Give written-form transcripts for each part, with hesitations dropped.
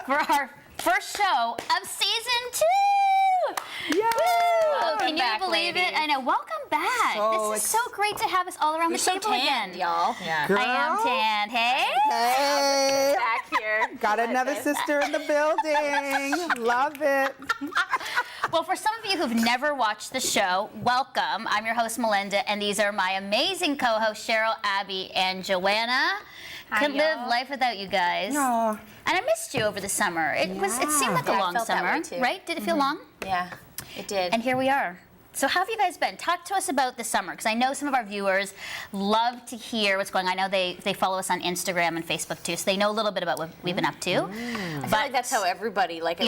for our first show of season 2. Yay! Can you believe it? I know. Welcome back. This is so great to have us all around the table again, y'all. Yeah. I am tan. Hey. Hey! Back here. Got another sister in the building. Love it. Well, for some of you who've never watched the show, welcome. I'm your host, Melinda, and these are my amazing co-hosts, Cheryl, Abby, and Joanna. Couldn't live life without you guys. Aw. And I missed you over the summer. It seemed like a I long felt that summer, way too. right? Did it feel long? Yeah, it did. And here we are. So how have you guys been? Talk to us about the summer, because I know some of our viewers love to hear what's going on. I know they follow us on Instagram and Facebook too, so they know a little bit about what we've been up to. I feel like that's how everybody, like,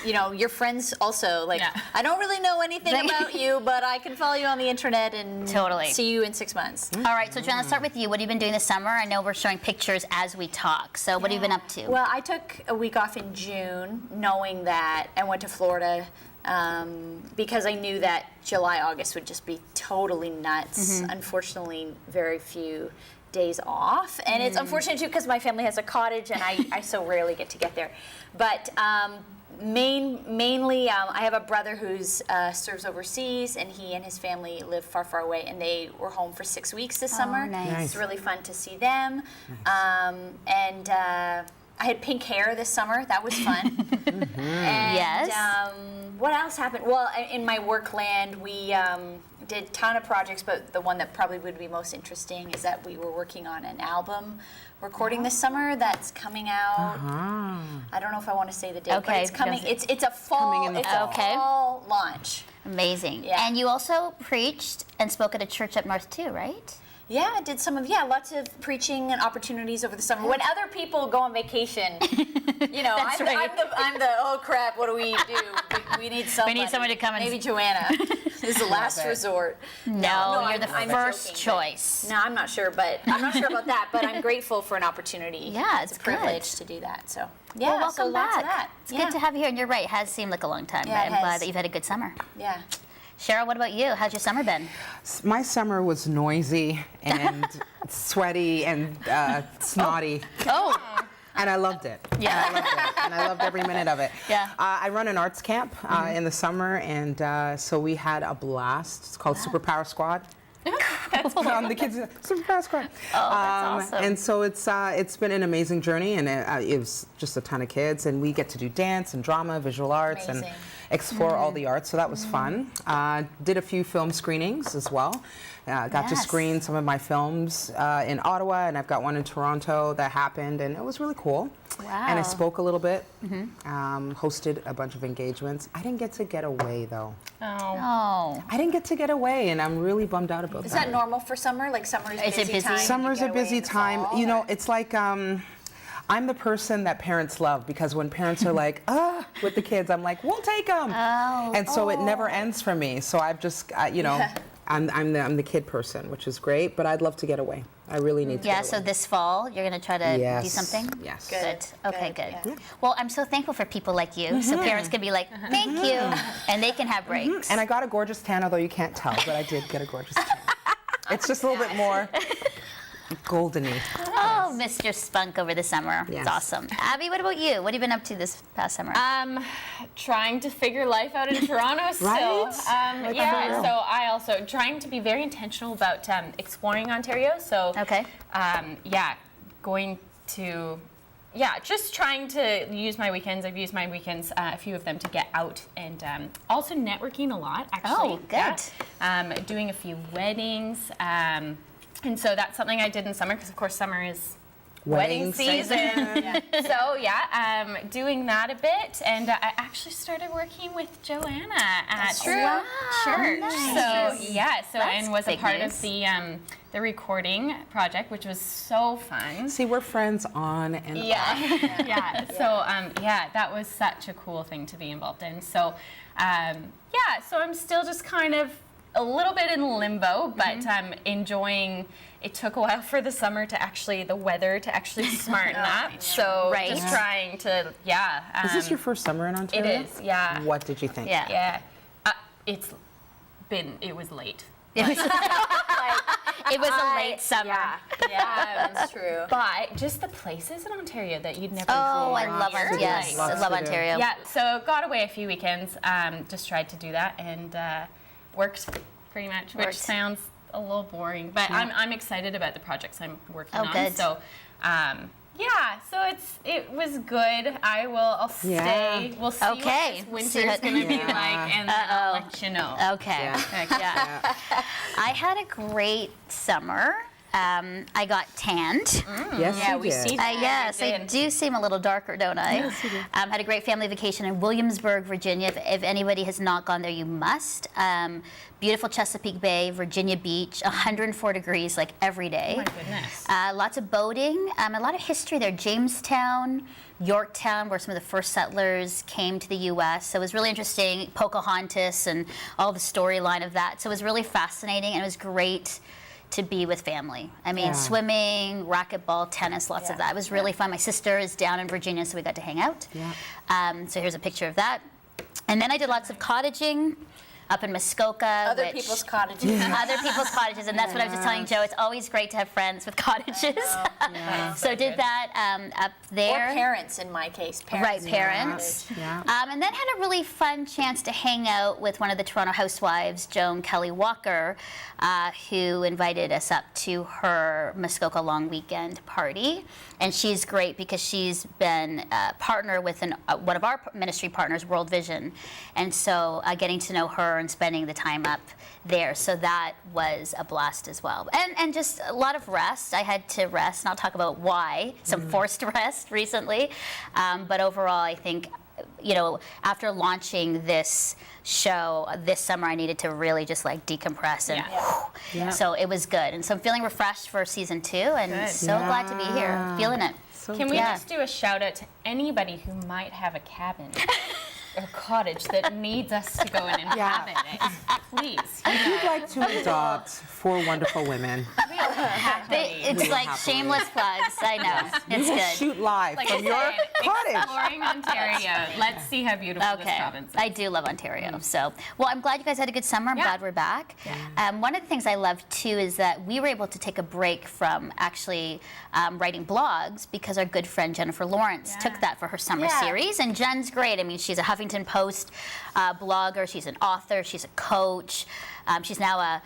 your friends also, I don't really know anything about you, but I can follow you on the internet and see you in 6 months. All right, so Joanna, let's start with you. What have you been doing this summer? I know we're showing pictures as we talk, so what have you been up to? Well, I took a week off in June, knowing that, and went to Florida because I knew that July, August would just be totally nuts. Unfortunately, very few days off. And it's unfortunate too because my family has a cottage and I so rarely get to get there. But mainly, I have a brother who's serves overseas, and he and his family live far, far away, and they were home for 6 weeks this summer. Nice. It's really fun to see them. And I had pink hair this summer. That was fun. And what else happened? Well, in my work land, we did a ton of projects, but the one that probably would be most interesting is that we were working on an album recording this summer that's coming out. I don't know if I want to say the date, but it's coming. It's a fall. Fall launch. Amazing. Yeah. And you also preached and spoke at a church up north too, right? Yeah, I did lots of preaching and opportunities over the summer. When other people go on vacation, I'm the oh crap, what do we do? We need somebody. We need someone to come and... Maybe Joanna is the last resort. No, you're the first choice. No, I'm not sure, but I'm not sure about that, but I'm grateful for an opportunity. Yeah, it's a privilege to do that. So, yeah, well, welcome lots back. of that. It's good to have you here, and you're right, it has seemed like a long time, but I'm glad that you've had a good summer. Yeah. Cheryl, what about you? How's your summer been? My summer was noisy and sweaty and snotty. Oh. And I loved it. Yeah. I loved it. And I loved every minute of it. Yeah. I run an arts camp in the summer, and so we had a blast. It's called Superpower Squad. That's cool. The kids, Superpower Squad. Oh, that's awesome. And so it's been an amazing journey, and it was just a ton of kids, and we get to do dance and drama, visual arts, and explore all the arts, so that was fun. Did a few film screenings as well. Got to screen some of my films in Ottawa, and I've got one in Toronto that happened, and it was really cool. Wow. And I spoke a little bit, hosted a bunch of engagements. I didn't get to get away, though. Oh. I didn't get to get away, and I'm really bummed out about that. Is that normal for summer? Like summer is busy time? Summer's a busy time. You know, it's like I'm the person that parents love, because when parents are like, with the kids, I'm like, we'll take them. Oh. And so it never ends for me. So I've just, I'm the kid person, which is great, but I'd love to get away. I really need to get away. So this fall, you're going to try to do something? Yes. Good. Okay, good. Yeah. Well, I'm so thankful for people like you, so parents can be like, thank you, and they can have breaks. And I got a gorgeous tan, although you can't tell, but I did get a gorgeous tan. It's just a little bit more goldeny. Oh, Mr. Spunk over the summer. Yes. It's awesome. Abby, what about you? What have you been up to this past summer? Trying to figure life out in Toronto still. Right? So I also trying to be very intentional about exploring Ontario. So going to just trying to use my weekends. I've used my weekends, a few of them, to get out, and also networking a lot, actually. Oh, good. Doing a few weddings. And so that's something I did in summer, because of course summer is wedding season. So doing that a bit, and I actually started working with Joanna at church. Nice. So and was a part of the recording project, which was so fun. See, we're friends on and off. So that was such a cool thing to be involved in. So so I'm still just kind of a little bit in limbo, but enjoying. It took a while for the summer the weather to actually smarten up. So just trying to, Is this your first summer in Ontario? It is, yeah. What did you think? It was late. It was a late summer. Yeah, that's true. But just the places in Ontario that you'd never Oh, I dreamed love here. Yes, I Lots love to do. Ontario. Yeah, so got away a few weekends, just tried to do that and worked pretty much, which Worked. sounds a little boring, but I'm excited about the projects I'm working Oh, on. good. So, yeah, so it was good. I'll stay. Yeah. We'll see Okay. what this See winter's how- gonna be Yeah. like, and then I'll let you know. Okay. Yeah. Yeah. I had a great summer. I got tanned. Yes, Yeah, you we did. see that. Yes, I did. do seem a little darker, don't I? Had a great family vacation in Williamsburg, Virginia. If anybody has not gone there, you must. Beautiful Chesapeake Bay, Virginia Beach, 104 degrees like every day. Oh my goodness. Lots of boating, a lot of history there. Jamestown, Yorktown, where some of the first settlers came to the U.S. So it was really interesting. Pocahontas and all the storyline of that. So it was really fascinating, and it was great to be with family. I mean, Yeah. swimming, racquetball, tennis, lots of Yeah. that. It was really fun. My sister is down in Virginia, so we got to hang out. Yeah. So here's a picture of that. And then I did lots of cottaging up in Muskoka. Other which- people's cottages. Other people's cottages, and that's what I was just telling Joe. It's always great to have friends with cottages. So did that up Or there. parents, in my case. Right, in parents. cottage. Yeah. And then had a really fun chance to hang out with one of the Toronto housewives, Joan Kelly Walker, who invited us up to her Muskoka long weekend party. And she's great because she's been a partner with one of our ministry partners, World Vision. And so getting to know her and spending the time up there. So that was a blast as well. And just a lot of rest. I had to rest, and I'll talk about why, some forced rest recently. But overall, I think, after launching this show this summer, I needed to really just like decompress and Yeah. so it was good. And so I'm feeling refreshed for season 2 and Good. so glad to be here, Yeah. feeling it. So Can we Yeah. just do a shout out to anybody who might have a cabin or cottage that needs us to go and inhabit it? Please. If you'd like to adopt 4 wonderful women, It's will like happily. shameless plugs. I know. It's we'll good. shoot live Like I from your said, cottage. exploring Ontario. Let's see how beautiful this Okay, province is. I do love Ontario. So, well, I'm glad you guys had a good summer. I'm Yeah. glad we're back. One of the things I love too is that we were able to take a break from actually writing blogs because our good friend Jennifer Lawrence took that for her summer Yeah. series. And Jen's great. I mean, she's a Huffington Post blogger. She's an author. She's a coach. She's now a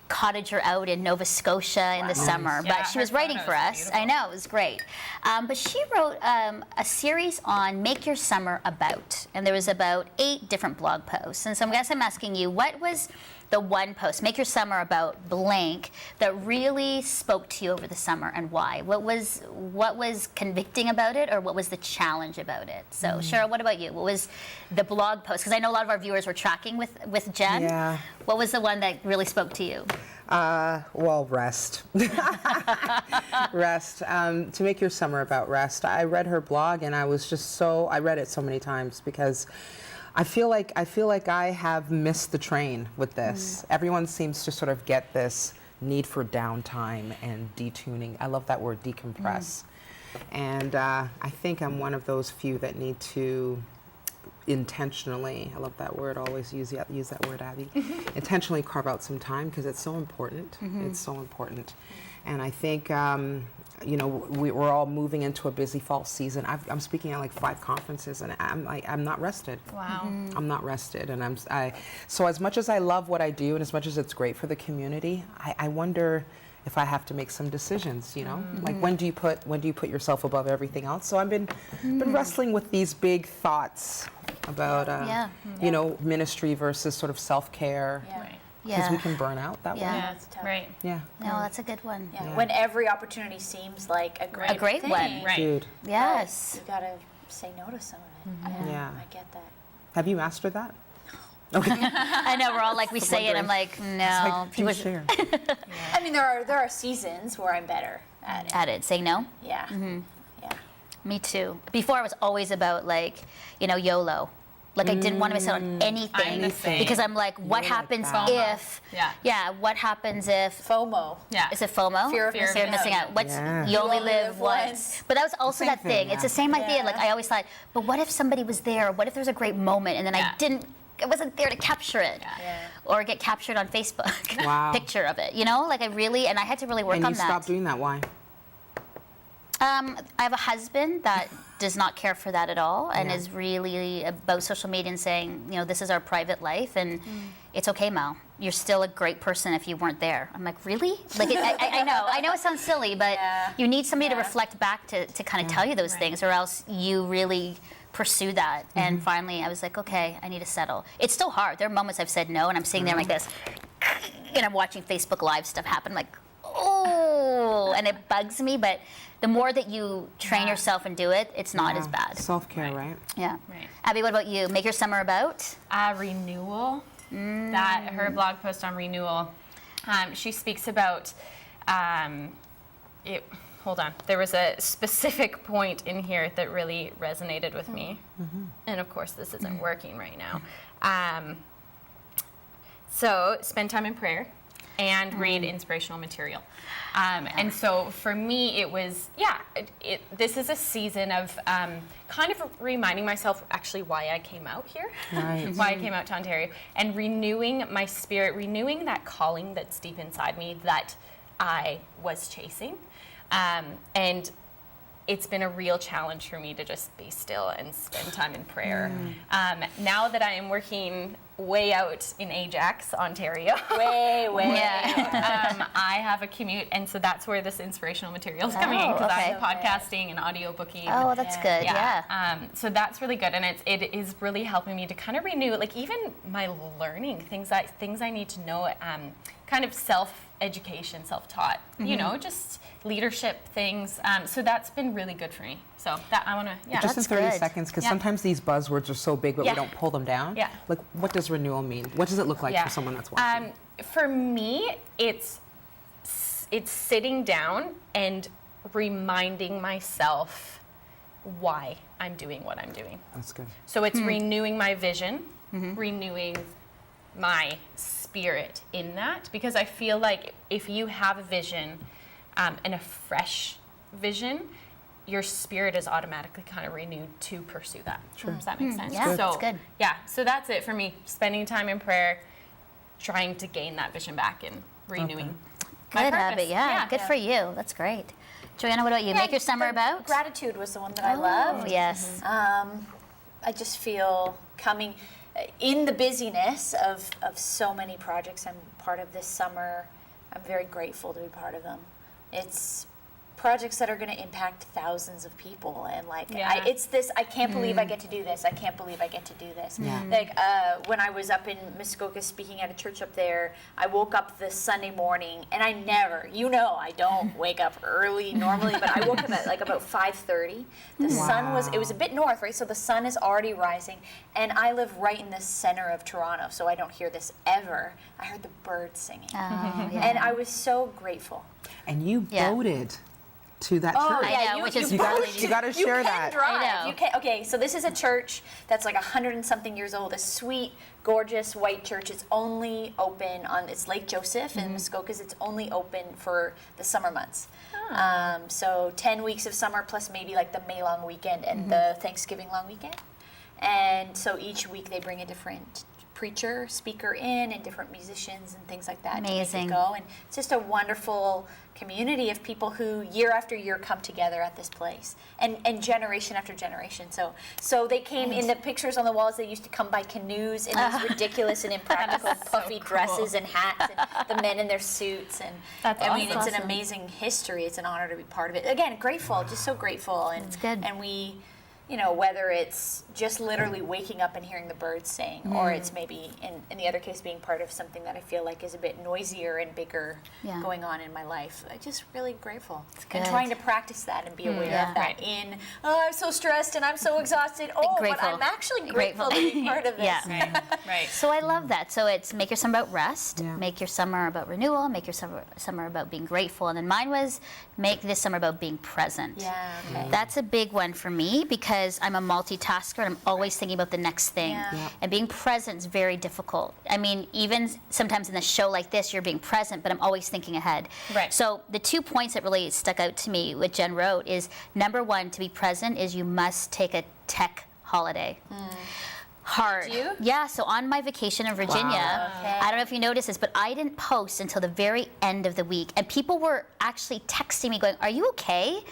cottager out in Nova Scotia in the summer, Yeah, but she her was writing for photos, us. I beautiful. know, it was great. But she wrote a series on Make Your Summer About, and there was about 8 different blog posts. And so I guess I'm asking you, what was the one post, Make Your Summer About blank, that really spoke to you over the summer, and why? What was convicting about it, or what was the challenge about it? So Cheryl, what about you? What was the blog post? Because I know a lot of our viewers were tracking with Jen. Yeah. What was the one that really spoke to you? Well, rest. Rest. To make your summer about rest. I read her blog and I was just I read it so many times because I feel like I have missed the train with this. Everyone seems to sort of get this need for downtime and detuning. I love that word, decompress. And I think I'm one of those few that need to intentionally, I love that word, always use that word, Abby, intentionally carve out some time because it's so important. It's so important. And I think, we're all moving into a busy fall season. I'm speaking at like 5 conferences and I'm not rested. Wow. I'm not rested. And so as much as I love what I do and as much as it's great for the community, I wonder if I have to make some decisions, like when do you put yourself above everything else? So I've been wrestling with these big thoughts about ministry versus sort of self-care, Yeah. Right. because we can burn out that Yeah. way. Yeah, It's tough. right. Yeah. No, that's a good one. Yeah. Yeah. When every opportunity seems like a great great one. thing, Right. Dude, Yes. You gotta say no to some of it. Yeah. I get that. have you mastered that? Okay. I know, we're all like, we say it, I'm like, no. Like, People do share. I mean, there are seasons where I'm better at it. at it, say no. Yeah. Yeah. Me too. Before I was always about like, YOLO. Like I didn't want to miss out on anything I'm the same. because I'm like, what You're like happens that. if? Yeah. What happens if? FOMO. Yeah. Is it FOMO? Fear of missing out. What's Yeah. you only live once? But that was also Same that thing. thing, It's the yeah. same idea. Yeah. Like I always thought, but what if somebody was there? What if there was a great moment and then I Yeah. didn't I wasn't there to capture it or get captured on Facebook. Wow. Picture of it, you know, like and I had to really work And on you that. stopped doing that. Why? I have a husband that does not care for that at all and is really about social media and saying, you know, this is our private life and it's okay, Mel. You're still a great person if you weren't there. I'm like, really? Like, I know it sounds silly, but you need somebody to reflect back to kind of tell you those things, or else you really pursue that. And finally, I was like, okay, I need to settle. It's still hard. There are moments I've said no, and I'm sitting there like this, and I'm watching Facebook Live stuff happen, like, oh, and it bugs me, but the more that you train yourself and do it, it's not as bad. Self-care, right? Yeah. Right. Abby, what about you? Make your summer about? Renewal. That her blog post on renewal, she speaks about hold on, there was a specific point in here that really resonated with me, and of course this isn't working right now. So spend time in prayer and read inspirational material. And so for me, it was, this is a season of kind of reminding myself actually why I came out here, why I came out to Ontario, and renewing my spirit, renewing that calling that's deep inside me that I was chasing. And it's been a real challenge for me to just be still and spend time in prayer. Now that I am working way out in Ajax, Ontario. Way. I have a commute, and so that's where this inspirational material is coming in, because I'm podcasting and audio booking. Oh, that's good. Yeah. So that's really good, and it is really helping me to kind of renew, like even my learning things I need to know, kind of self-education, self-taught, you know, just leadership things. So that's been really good for me. So that I want to, Just in that's 30 good. seconds, because sometimes these buzzwords are so big, but we don't pull them down. Yeah. Like, what does renewal mean? What does it look like for someone that's watching? For me, it's sitting down and reminding myself why I'm doing what I'm doing. That's good. So it's renewing my vision, renewing my spirit in that, because I feel like if you have a vision and a fresh vision, your spirit is automatically kind of renewed to pursue that. Sure. Does that make sense? Yeah, so, that's good. Yeah, so that's it for me. Spending time in prayer, trying to gain that vision back and renewing my Good purpose. habit. Yeah. Good for you. That's great. Joanna, what about you? Make your summer about? Gratitude was the one that I loved. Oh, yes. I just feel coming in the busyness of so many projects I'm part of this summer. I'm very grateful to be part of them. It's projects that are going to impact thousands of people, and it's this, I can't believe I get to do this, I can't believe I get to do this. Like when I was up in Muskoka speaking at a church up there, I woke up this Sunday morning, and I never, I don't wake up early normally, but I woke up at like about 5:30. The sun was, it was a bit north, right, so the sun is already rising, and I live right in the center of Toronto, so I don't hear this ever. I heard the birds singing, and I was so grateful. And you boated to that church. I know, which is you got to share that. Drive. I know. You can. Okay, so this is a church that's like 100 and something years old. A sweet, gorgeous white church. It's only open it's Lake Joseph in Muskokas. It's only open for the summer months. So 10 weeks of summer plus maybe like the May long weekend and the Thanksgiving long weekend. And so each week they bring a different preacher, speaker in, and different musicians and things like that. Amazing. To make it go. And it's just a wonderful community of people who year after year come together at this place, and generation after generation. So they came in the pictures on the walls. They used to come by canoes in these ridiculous and impractical puffy dresses and hats, and the men in their suits. And That's I mean, awesome. it's an amazing history. It's an honor to be part of it. Again, grateful, just so grateful. And That's good. And we, whether it's just literally waking up and hearing the birds sing, or it's maybe, in the other case, being part of something that I feel like is a bit noisier and bigger going on in my life. I'm just really grateful. And good. trying to practice that and be aware of that I'm so stressed and I'm so exhausted. Oh, Grateful. but I'm actually grateful to be part of this. Yeah. Right. So I love that. So it's make your summer about rest, make your summer about renewal, make your summer about being grateful, and then mine was make this summer about being present. Yeah, okay. That's a big one for me because I'm a multitasker and I'm always thinking about the next thing. And being present is very difficult. I mean, even sometimes in a show like this, you're being present, but I'm always thinking ahead. Right. So the 2 points that really stuck out to me, what Jen wrote, is number one, to be present is you must take a tech holiday. Hard. Did you? Yeah, so on my vacation in Virginia, Okay. I don't know if you noticed this, but I didn't post until the very end of the week. And people were actually texting me going, "Are you okay?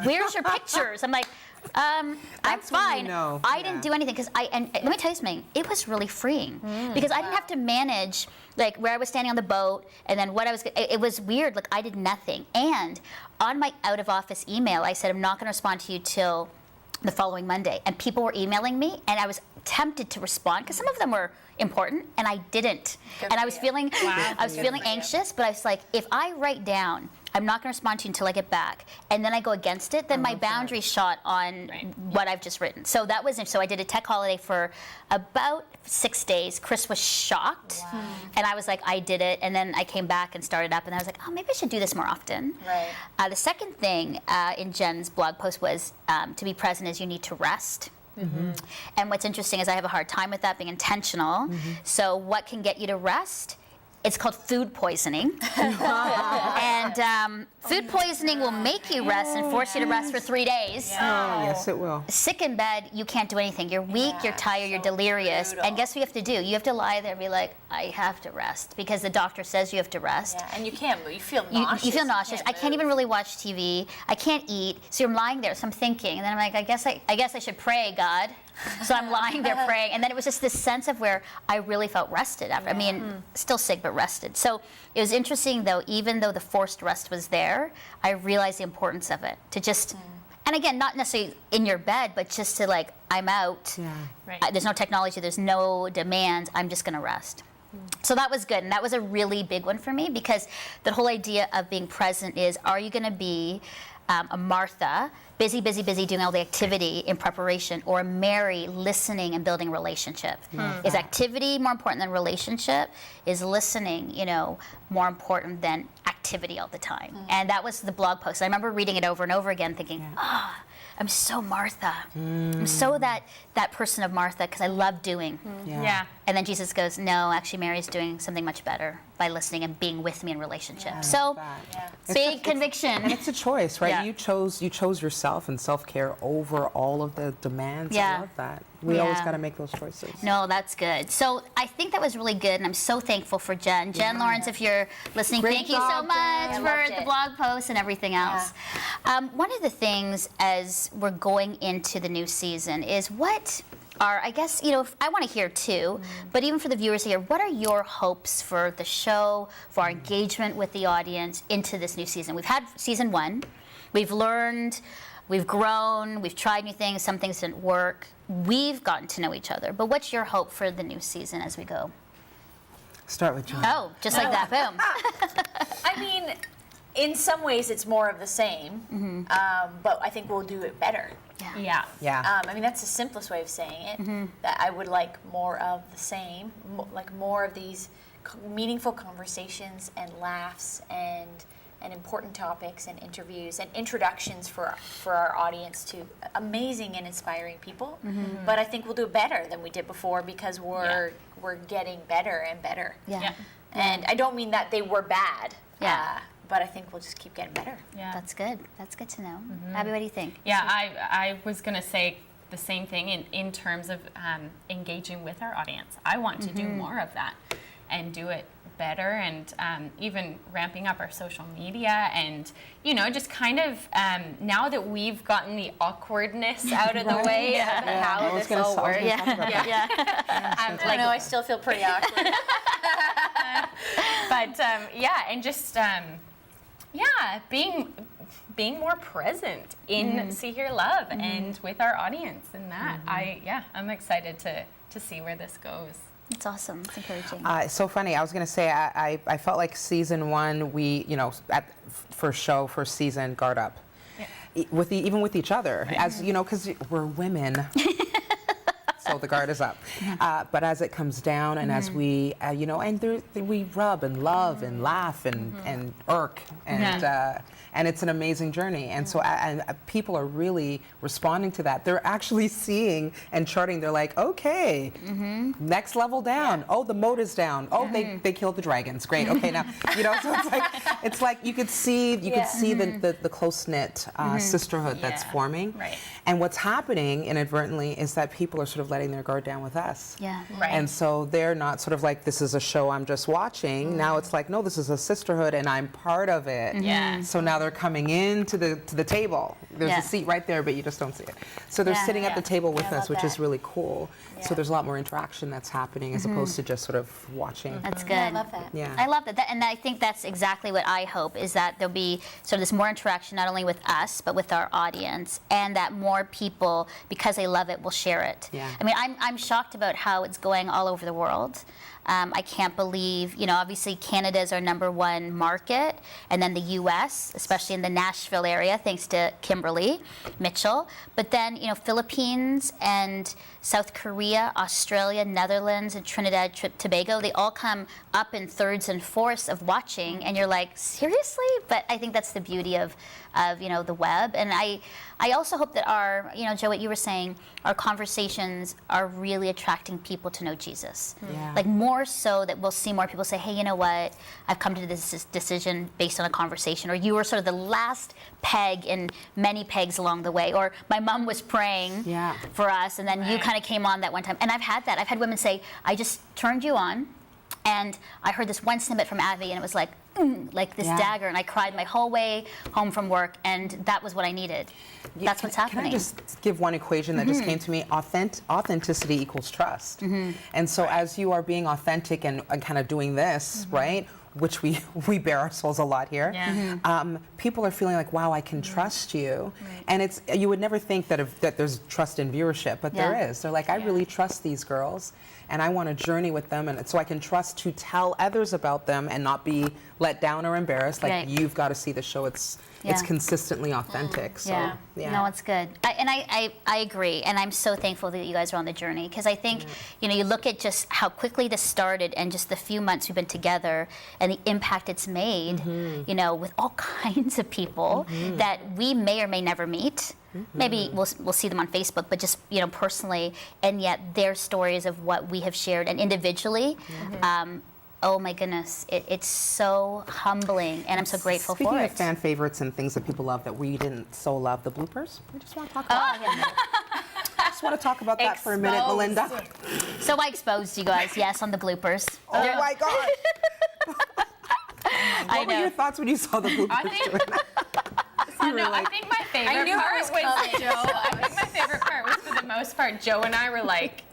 Where's your pictures?" I'm like, I'm That's when you fine. know. I Yeah. didn't do anything and let me tell you something. It was really freeing because I didn't have to manage like where I was standing on the boat and then what I was. It was weird. Like I did nothing. And on my out of office email, I said I'm not going to respond to you till the following Monday. And people were emailing me, and I was tempted to respond because some of them were important, and I didn't. Good And I for was you. feeling, I was Good feeling for you. anxious, but I was like, if I write down, I'm not going to respond to you until I get back, and then I go against it, then my boundary's shot on Right. what I've just written. So that was, so I did a tech holiday for about 6 days. Chris was shocked, and I was like, I did it, and then I came back and started up, and I was like, oh, maybe I should do this more often. Right. The second thing in Jen's blog post was to be present is you need to rest. And what's interesting is I have a hard time with that, being intentional. So what can get you to rest? It's called food poisoning. And food poisoning will make you rest and force you to rest for 3 days. Oh, yes, it will. Sick in bed, you can't do anything. You're weak, you're tired, you're so delirious. brutal. And guess what you have to do? You have to lie there and be like, I have to rest because the doctor says you have to rest. Yeah, and you can't move. You feel You, nauseous. you feel nauseous. I can't move. even really watch TV. I can't eat. So I'm lying there. So I'm thinking, and then I'm like, I guess I should pray, God. So I'm lying there praying, and then it was just this sense of where I really felt rested after. I mean, still sick, but rested. So it was interesting, though. Even though the forced rest was there, I realized the importance of it to just. And again, not necessarily in your bed, but just to like, I'm out. Yeah. Right. There's no technology. There's no demands. I'm just gonna rest. So that was good, and that was a really big one for me because the whole idea of being present is: are you going to be a Martha, busy, doing all the activity in preparation, or a Mary, listening and building a relationship? Is activity more important than relationship? Is listening, more important than activity all the time? And that was the blog post. I remember reading it over and over again, thinking, I'm so Martha. I'm so that person of Martha because I love doing. Yeah. And then Jesus goes, no, actually Mary's doing something much better by listening and being with me in relationship. So Yeah. big conviction. And it's a choice, right? Yeah. You chose yourself and self-care over all of the demands. Yeah. I love that. We always Yeah. got to make those choices. No, that's good. So I think that was really good, and I'm so thankful for Jen. Jen Lawrence, if you're listening, Great thank you so job, much Jen. I for loved the it. blog post and everything else. One of the things as we're going into the new season is what are, I guess, I want to hear too, but even for the viewers here, what are your hopes for the show, for our engagement with the audience into this new season? We've had season 1. We've learned, we've grown, we've tried new things, some things didn't work. We've gotten to know each other. But what's your hope for the new season as we go? Start with Joanna. Oh, just like that, boom. I mean, in some ways, it's more of the same, but I think we'll do it better. Yeah. Yeah. I mean, that's the simplest way of saying it. That I would like more of the same, like more of these meaningful conversations and laughs and important topics and interviews and introductions for our audience to amazing and inspiring people. But I think we'll do better than we did before because we're getting better and better. Yeah. And I don't mean that they were bad. Yeah. But I think we'll just keep getting better. Yeah. That's good. That's good to know. Abby, what do you think? Yeah, I was going to say the same thing in terms of engaging with our audience. I want to do more of that and do it better, and even ramping up our social media and, just kind of now that we've gotten the awkwardness out of the way of how this all works. I don't know, I still feel pretty awkward. But and just being more present in See Hear Love and with our audience, and that I'm excited to see where this goes. It's awesome. It's encouraging. It's so funny. I was going to say, I felt like season 1, we, first season, guard up. Yeah. Even with each other, as because we're women. So the guard is up. But as it comes down and as we, and we rub and love and laugh and irk and it's an amazing journey. And so people are really responding to that. They're actually seeing and charting. They're like, okay, next level down. Oh, the moat is down. Oh, they killed the dragons. Great. Okay, now so it's like you could see the close knit sisterhood that's forming. Right. And what's happening inadvertently is that people are sort of letting letting their guard down with us. Yeah. Right. And so they're not sort of like, this is a show I'm just watching. Now it's like, no, this is a sisterhood and I'm part of it. Yeah. So now they're coming into the table. There's Yeah. a seat right there, but you just don't see it. So they're Yeah. sitting at the table with I us, love which is that. really cool. Yeah. So there's a lot more interaction that's happening as opposed to just sort of watching. That's good. Yeah, I love that. Yeah. I love that. And I think that's exactly what I hope, is that there'll be sort of this more interaction, not only with us, but with our audience, and that more people, because they love it, will share it. Yeah. I mean, I'm shocked about how it's going all over the world. I can't believe, obviously Canada is our #1 market, and then the U.S., especially in the Nashville area, thanks to Kimberly Mitchell. But then, Philippines and South Korea, Australia, Netherlands, and Trinidad, Tobago, they all come up in thirds and fourths of watching, and you're like, seriously? But I think that's the beauty of the web. And I also hope that our, Joe, what you were saying, our conversations are really attracting people to know Jesus. Yeah. Like more so that we'll see more people say, hey, you know what, I've come to this decision based on a conversation, or you were sort of the last peg in many pegs along the way, or my mom was praying Yeah. for us, and then you Right. kind of came on that one time. And I've had that. I've had women say, I just turned you on, and I heard this one snippet from Abby, and it was like, like this Yeah. dagger, and I cried my whole way home from work, and that was what I needed. That's what's happening. Can I just give one equation that just came to me? Authenticity equals trust. And so as you are being authentic and kind of doing this, right, which we bear our souls a lot here, Yeah. people are feeling like, wow, I can trust you. And you would never think that there's trust in viewership, but there Yeah. is. They're like, I really trust these girls, and I want to journey with them, and so I can trust to tell others about them and not be let down or embarrassed. Like, Right. you've got to see the show. It's Yeah. consistently authentic. So, yeah. No, it's good. I agree. And I'm so thankful that you guys are on the journey, because I think, you look at just how quickly this started and just the few months we've been together and the impact it's made, with all kinds of people that we may or may never meet. Maybe we'll see them on Facebook, but just, personally, and yet their stories of what we have shared and individually, oh my goodness, it's so humbling, and I'm so grateful Speaking for of it. fan favorites and things that people love that we didn't so love, the bloopers. We just want to talk about that. Just want to talk about that for a minute, Exposed. Melinda. So I exposed you guys, yes, on the bloopers. Oh my God. I What were your know. thoughts when you saw the bloopers? I think, Joanna? I know. I like- think my favorite knew it part was was coming. Joe. I think my favorite part was, for the most part, Joe and I were like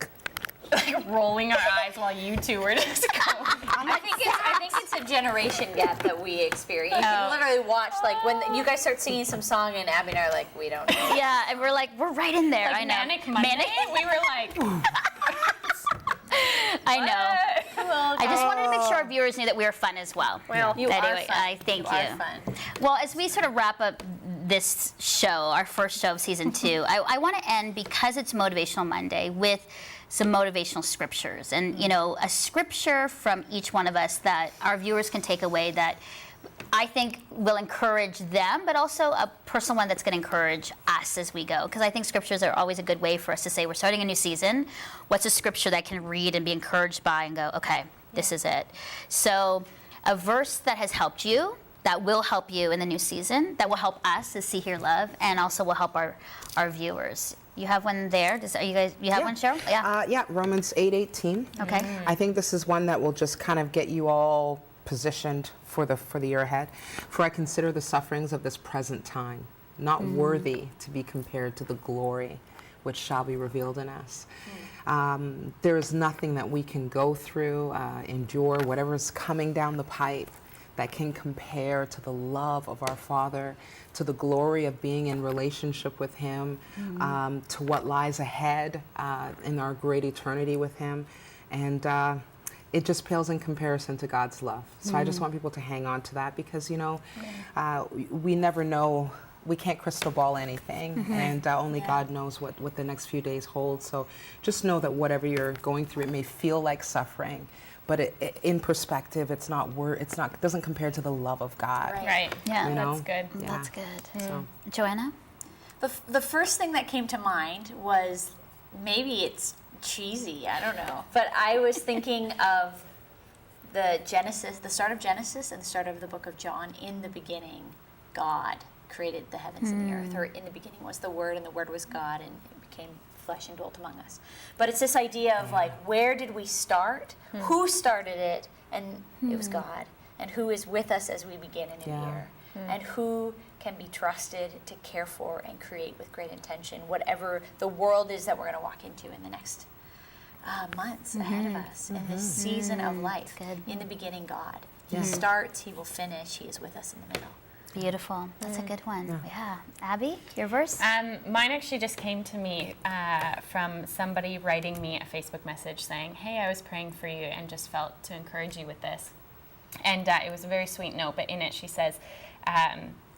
rolling our eyes while you two were just going. I think it's a generation gap that we experience. You can literally watch, like, when you guys start singing some song and Abby and I are like, we don't know. Yeah, and we're right in there. Like I know. Manic Monday, we were like, I know. I just wanted to make sure our viewers knew that we were fun as well. Well, you anyway, are fun. I thank you. are fun. Well, as we sort of wrap up this show, our first show of season 2, I want to end, because it's Motivational Monday, with some motivational scriptures, and a scripture from each one of us that our viewers can take away that I think will encourage them, but also a personal one that's going to encourage us as we go. Because I think scriptures are always a good way for us to say, we're starting a new season. What's a scripture that I can read and be encouraged by and go, okay, this is it. So a verse that has helped you, that will help you in the new season, that will help us to see, hear, love, and also will help our viewers. You have one there. You have one, Cheryl? Yeah. Yeah, Romans 8:18. Okay. I think this is one that will just kind of get you all positioned for the year ahead. For I consider the sufferings of this present time not worthy to be compared to the glory which shall be revealed in us. There is nothing that we can go through, endure, whatever's coming down the pipe, that can compare to the love of our Father, to the glory of being in relationship with Him, to what lies ahead in our great eternity with Him. And it just pales in comparison to God's love. So I just want people to hang on to that, because, we never know. We can't crystal ball anything, and only God knows what the next few days hold. So just know that whatever you're going through, it may feel like suffering, but in perspective, it doesn't compare to the love of God. right. Yeah. That's good. Yeah. That's good. So. Joanna? The first thing that came to mind was, maybe it's cheesy, I don't know, but I was thinking of the start of Genesis and the start of the book of John. In the beginning, God created the heavens and the earth, or in the beginning was the Word, and the Word was God, and it became flesh and dwelt among us. But it's this idea of like, where did we start? Who started it? And it was God. And who is with us as we begin a new year? And who can be trusted to care for and create with great intention whatever the world is that we're going to walk into in the next months ahead of us in this season of life. Good. In the beginning, God. He starts, he will finish, he is with us in the middle. Beautiful. That's a good one. Yeah. Abby, your verse? Mine actually just came to me from somebody writing me a Facebook message saying, hey, I was praying for you and just felt to encourage you with this. And it was a very sweet note, but in it she says,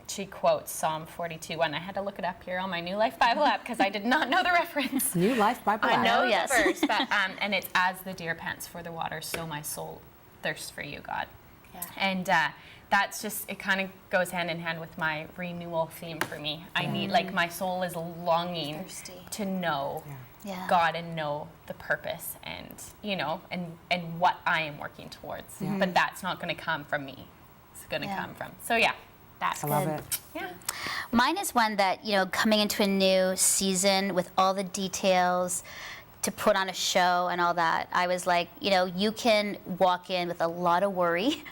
she quotes Psalm 42, and I had to look it up here on my New Life Bible app because I did not know the reference. New Life Bible I app. know yes. the verse, but, and it's, as the deer pants for the water, so my soul thirsts for you, God. Yeah. And that's just, it kind of goes hand in hand with my renewal theme for me. I need, like, my soul is longing Thirsty. to know Yeah. God and know the purpose and, you know, and what I am working towards. But that's not going to come from me. It's going to come from, so yeah, that's I love Good. it. Yeah. Mine is one that, you know, coming into a new season with all the details to put on a show and all that, I was like, you know, you can walk in with a lot of worry,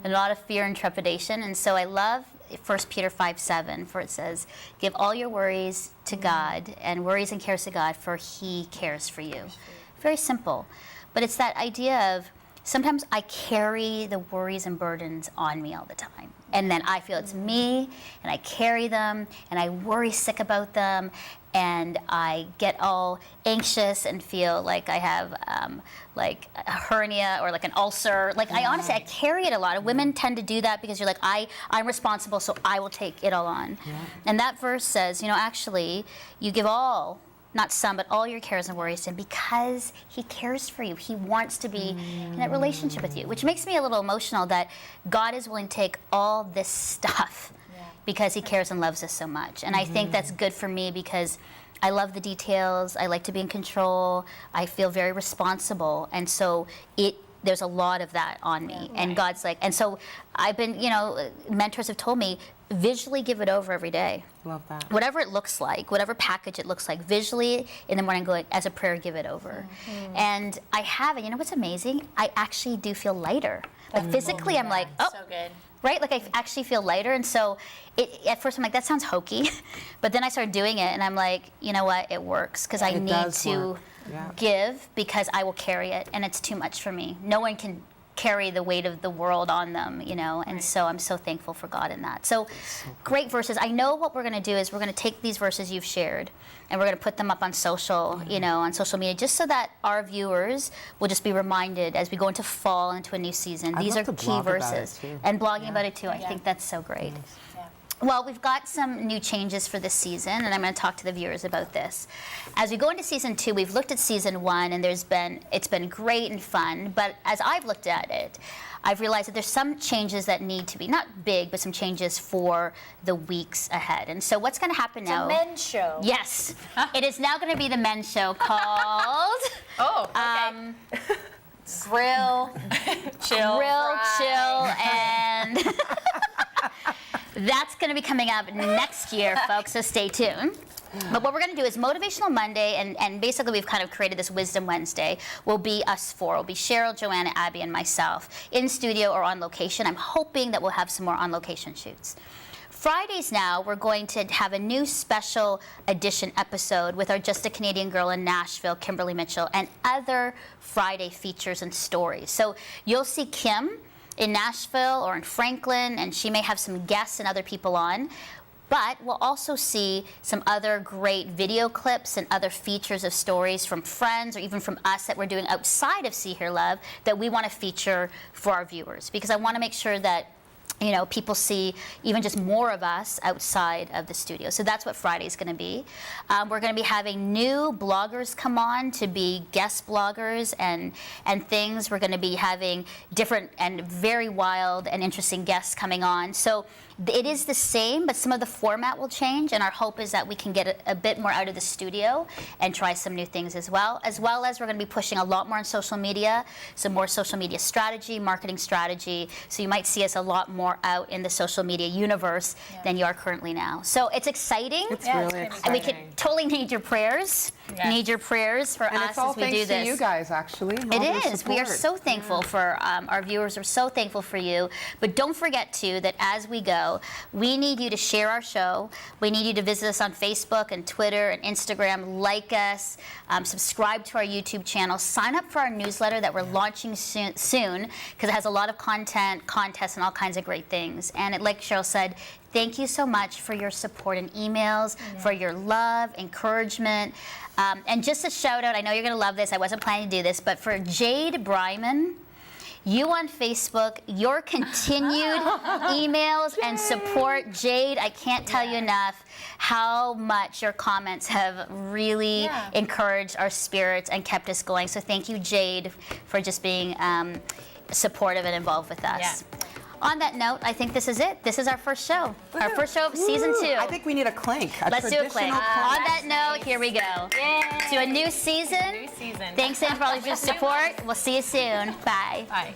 a lot of fear and trepidation. And so I love 1 Peter 5:7, for it says, give all your worries to God and worries and cares to God, for he cares for you. Very simple. But it's that idea of sometimes I carry the worries and burdens on me all the time. And then I feel it's me, and I carry them, and I worry sick about them, and I get all anxious and feel like I have like a hernia or like an ulcer. Like I honestly, I carry it a lot. Women tend to do that because you're like, I'm responsible, so I will take it all on. And that verse says, you know, actually, you give all, not some, but all your cares and worries to him because he cares for you. He wants to be in that relationship with you, which makes me a little emotional that God is willing to take all this stuff because he cares and loves us so much. And I think that's good for me because I love the details. I like to be in control. I feel very responsible. And so there's a lot of that on me. And God's like, and so I've been, you know, mentors have told me, visually give it over every day. Love that. Whatever it looks like, whatever package it looks like, visually in the morning, going as a prayer, give it over. And I have it. You know what's amazing? I actually do feel lighter. Like physically, I'm like, oh, So good. right? Like I actually feel lighter. And so at first I'm like, that sounds hokey. But then I started doing it and I'm like, you know what? It works because I It need does to work. Yeah. give because I will carry it and it's too much for me. No one can carry the weight of the world on them, you know, and so I'm so thankful for God in that. So great verses. I know what we're going to do is we're going to take these verses you've shared and we're going to put them up on social, you know, on social media, just so that our viewers will just be reminded as we go into fall, into a new season. I'd These love are to key blog about it, verses. too. And blogging about it too. I think that's so great. Yeah. Well, we've got some new changes for this season, and I'm going to talk to the viewers about this. As we go into season 2, we've looked at season 1, and it's been great and fun. But as I've looked at it, I've realized that there's some changes that need to be not big, but some changes for the weeks ahead. And so, what's going to happen now? It's a men's show. Yes, it is now going to be the men's show called Oh, okay. Grill, chill, Grill, fry. Chill, and that's going to be coming up next year, folks, so stay tuned. But what we're going to do is Motivational Monday, and basically we've kind of created this Wisdom Wednesday, will be us four. Will be Cheryl, Joanna, Abby, and myself in studio or on location. I'm hoping that we'll have some more on location shoots. Fridays now, we're going to have a new special edition episode with our Just a Canadian Girl in Nashville, Kimberly Mitchell, and other Friday features and stories. So you'll see Kim in Nashville or in Franklin, and she may have some guests and other people on. But we'll also see some other great video clips and other features of stories from friends or even from us that we're doing outside of See, Hear, Love that we want to feature for our viewers. Because I want to make sure that, you know, people see even just more of us outside of the studio. So that's what Friday's going to be. We're going to be having new bloggers come on to be guest bloggers and things. We're going to be having different and very wild and interesting guests coming on. So it is the same, but some of the format will change, and our hope is that we can get a bit more out of the studio and try some new things as well as we're going to be pushing a lot more on social media, some more social media strategy, marketing strategy, so you might see us a lot more out in the social media universe than you are currently now. So it's exciting. It's Yeah, really it's gonna be exciting. And we could totally need your prayers Yes. Need your prayers for And us it's all as we do thanks this. to you guys, actually. all It your is. We are support. so thankful for our viewers. Are so thankful for you. But don't forget too that as we go, we need you to share our show. We need you to visit us on Facebook and Twitter and Instagram. Like us, subscribe to our YouTube channel, sign up for our newsletter that we're launching soon because it has a lot of content, contests, and all kinds of great things. And like Cheryl said, thank you so much for your support and emails, for your love, encouragement. And just a shout out, I know you're going to love this. I wasn't planning to do this, but for Jade Bryman, you on Facebook, your continued emails and support. Jade, I can't tell you enough how much your comments have really encouraged our spirits and kept us going. So thank you, Jade, for just being supportive and involved with us. Yeah. On that note, I think this is it. This is our first show. Our first show of season 2. I think we need a clink. Let's do a clink. On that note, here we go. Yay. To a new season. New season. Thanks, Anne, for all of your support. We'll see you soon. Bye. Bye.